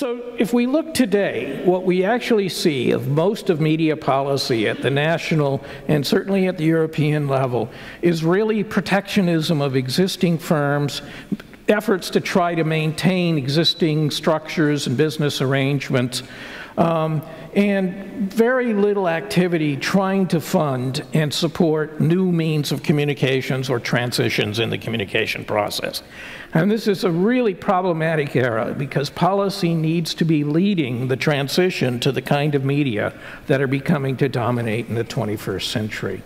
So if we look today, what we actually see of most of media policy at the national and certainly at the European level is really protectionism of existing firms, efforts to try to maintain existing structures and business arrangements, and very little activity trying to fund and support new means of communications or transitions in the communication process. And this is a really problematic era because policy needs to be leading the transition to the kind of media that are becoming to dominate in the 21st century.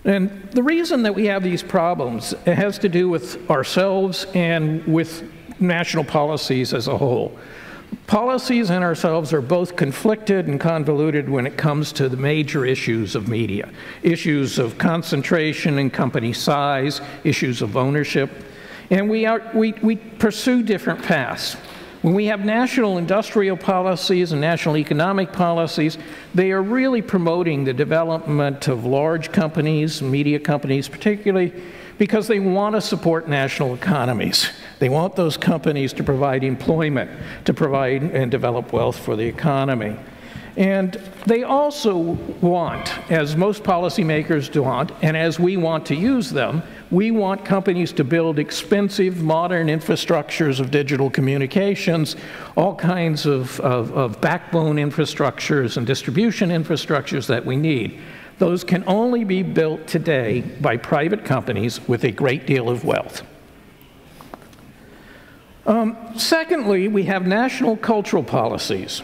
And the reason that we have these problems, it has to do with ourselves and with national policies as a whole. Policies and ourselves are both conflicted and convoluted when it comes to the major issues of media. Issues of concentration and company size, issues of ownership, and we pursue different paths. When we have national industrial policies and national economic policies, they are really promoting the development of large companies, media companies particularly, because they want to support national economies. They want those companies to provide employment, to provide and develop wealth for the economy. And they also want, as most policymakers want, and as we want to use them, we want companies to build expensive, modern infrastructures of digital communications, all kinds of backbone infrastructures and distribution infrastructures that we need. Those can only be built today by private companies with a great deal of wealth. Secondly, we have national cultural policies.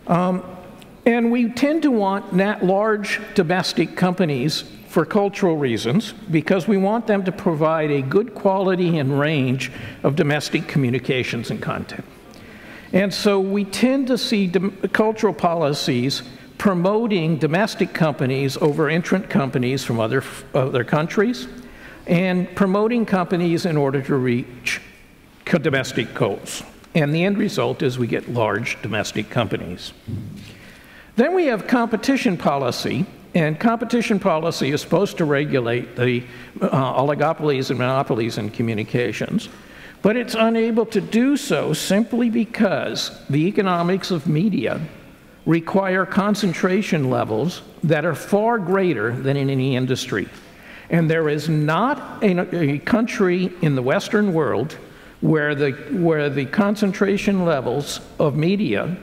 And we tend to want large domestic companies for cultural reasons because we want them to provide a good quality and range of domestic communications and content. And so we tend to see cultural policies promoting domestic companies over entrant companies from other countries and promoting companies in order to reach domestic goals. And the end result is we get large domestic companies. Then we have competition policy, and competition policy is supposed to regulate the oligopolies and monopolies in communications, but it's unable to do so simply because the economics of media require concentration levels that are far greater than in any industry. And there is not a country in the Western world where the concentration levels of media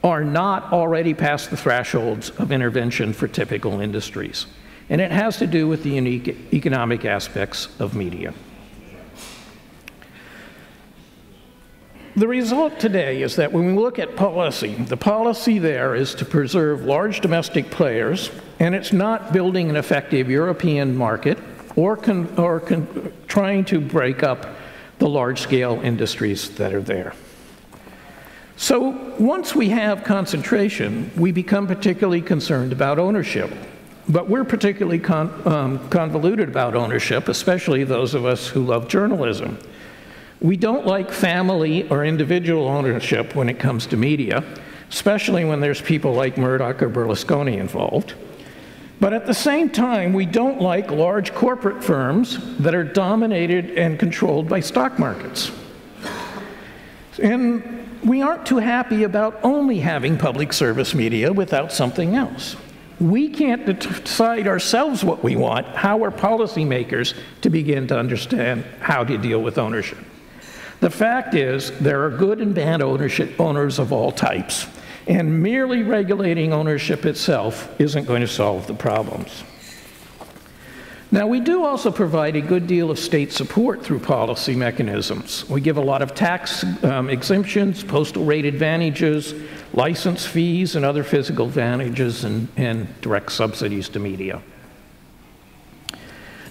are not already past the thresholds of intervention for typical industries. And it has to do with the unique economic aspects of media. The result today is that when we look at policy, the policy there is to preserve large domestic players, and it's not building an effective European market or trying to break up the large-scale industries that are there. So once we have concentration, we become particularly concerned about ownership. But we're particularly convoluted about ownership, especially those of us who love journalism. We don't like family or individual ownership when it comes to media, especially when there's people like Murdoch or Berlusconi involved. But at the same time, we don't like large corporate firms that are dominated and controlled by stock markets. And we aren't too happy about only having public service media without something else. We can't decide ourselves what we want. How are policymakers to begin to understand how to deal with ownership? The fact is, there are good and bad owners of all types, and merely regulating ownership itself isn't going to solve the problems. Now, we do also provide a good deal of state support through policy mechanisms. We give a lot of tax exemptions, postal rate advantages, license fees, and other physical advantages and direct subsidies to media.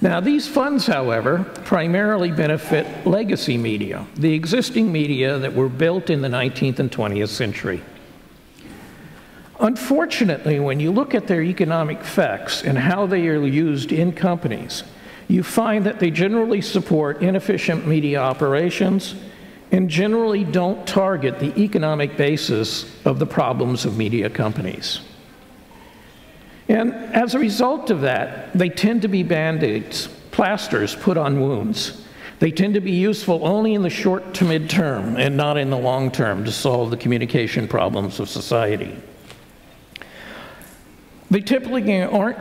Now, these funds, however, primarily benefit legacy media, the existing media that were built in the 19th and 20th century. Unfortunately, when you look at their economic effects and how they are used in companies, you find that they generally support inefficient media operations and generally don't target the economic basis of the problems of media companies. And as a result of that, they tend to be band-aids, plasters put on wounds. They tend to be useful only in the short to mid-term and not in the long term to solve the communication problems of society. They typically aren't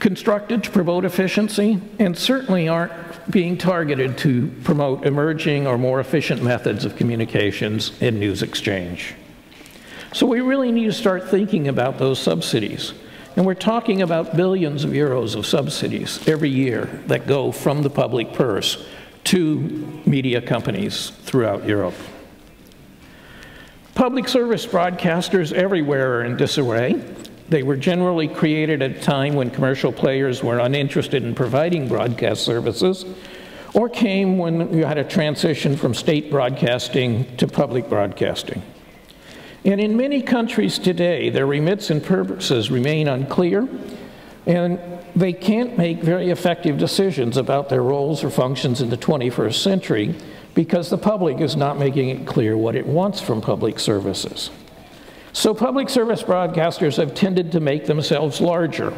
constructed to promote efficiency and certainly aren't being targeted to promote emerging or more efficient methods of communications and news exchange. So we really need to start thinking about those subsidies. And we're talking about billions of euros of subsidies every year that go from the public purse to media companies throughout Europe. Public service broadcasters everywhere are in disarray. They were generally created at a time when commercial players were uninterested in providing broadcast services, or came when you had a transition from state broadcasting to public broadcasting. And in many countries today, their remits and purposes remain unclear, and they can't make very effective decisions about their roles or functions in the 21st century because the public is not making it clear what it wants from public services. So public service broadcasters have tended to make themselves larger,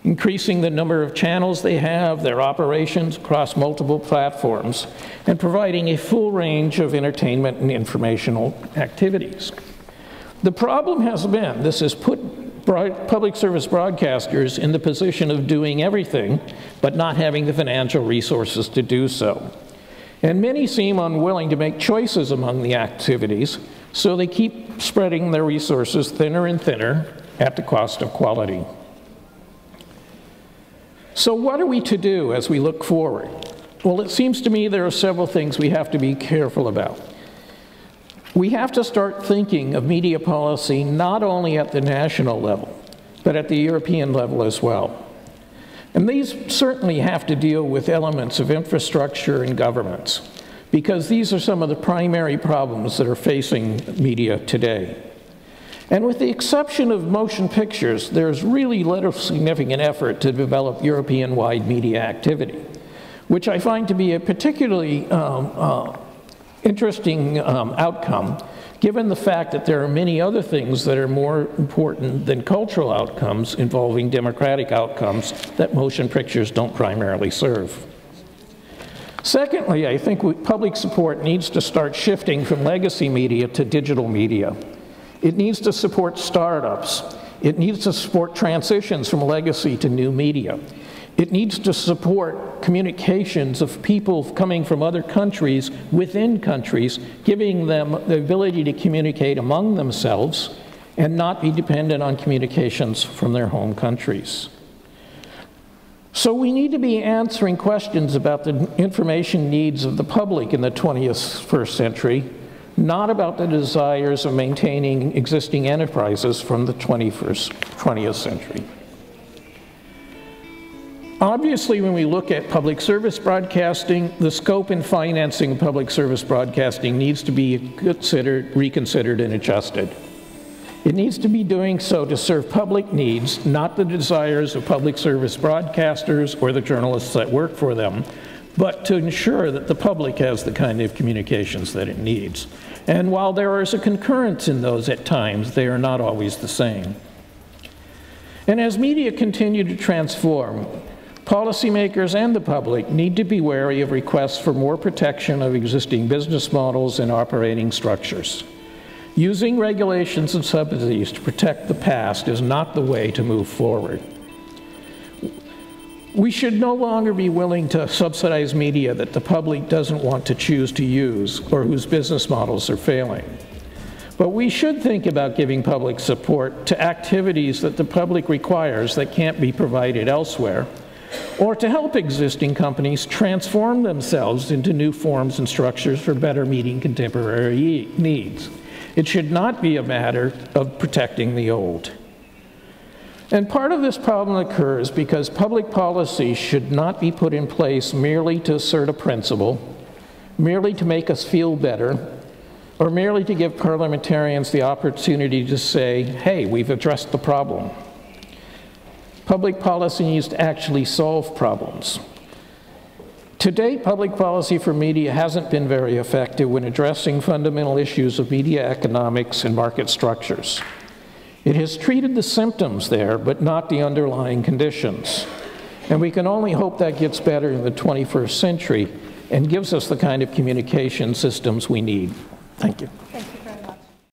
increasing the number of channels they have, their operations across multiple platforms, and providing a full range of entertainment and informational activities. The problem has been this has put public service broadcasters in the position of doing everything, but not having the financial resources to do so. And many seem unwilling to make choices among the activities, so they keep spreading their resources thinner and thinner at the cost of quality. So what are we to do as we look forward? Well, it seems to me there are several things we have to be careful about. We have to start thinking of media policy not only at the national level, but at the European level as well. And these certainly have to deal with elements of infrastructure and governments, because these are some of the primary problems that are facing media today. And with the exception of motion pictures, there's really little significant effort to develop European-wide media activity, which I find to be a particularly interesting outcome, given the fact that there are many other things that are more important than cultural outcomes involving democratic outcomes that motion pictures don't primarily serve. Secondly, I think public support needs to start shifting from legacy media to digital media. It needs to support startups. It needs to support transitions from legacy to new media. It needs to support communications of people coming from other countries within countries, giving them the ability to communicate among themselves and not be dependent on communications from their home countries. So we need to be answering questions about the information needs of the public in the 21st century, not about the desires of maintaining existing enterprises from the 20th century. Obviously, when we look at public service broadcasting, the scope and financing of public service broadcasting needs to be reconsidered, and adjusted. It needs to be doing so to serve public needs, not the desires of public service broadcasters or the journalists that work for them, but to ensure that the public has the kind of communications that it needs. And while there is a concurrence in those at times, they are not always the same. And as media continue to transform, policymakers and the public need to be wary of requests for more protection of existing business models and operating structures. Using regulations and subsidies to protect the past is not the way to move forward. We should no longer be willing to subsidize media that the public doesn't want to choose to use or whose business models are failing. But we should think about giving public support to activities that the public requires that can't be provided elsewhere, or to help existing companies transform themselves into new forms and structures for better meeting contemporary needs. It should not be a matter of protecting the old. And part of this problem occurs because public policy should not be put in place merely to assert a principle, merely to make us feel better, or merely to give parliamentarians the opportunity to say, hey, we've addressed the problem. Public policy needs to actually solve problems. To date, public policy for media hasn't been very effective when addressing fundamental issues of media economics and market structures. It has treated the symptoms there, but not the underlying conditions. And we can only hope that gets better in the 21st century, and gives us the kind of communication systems we need. Thank you. Thank you very much.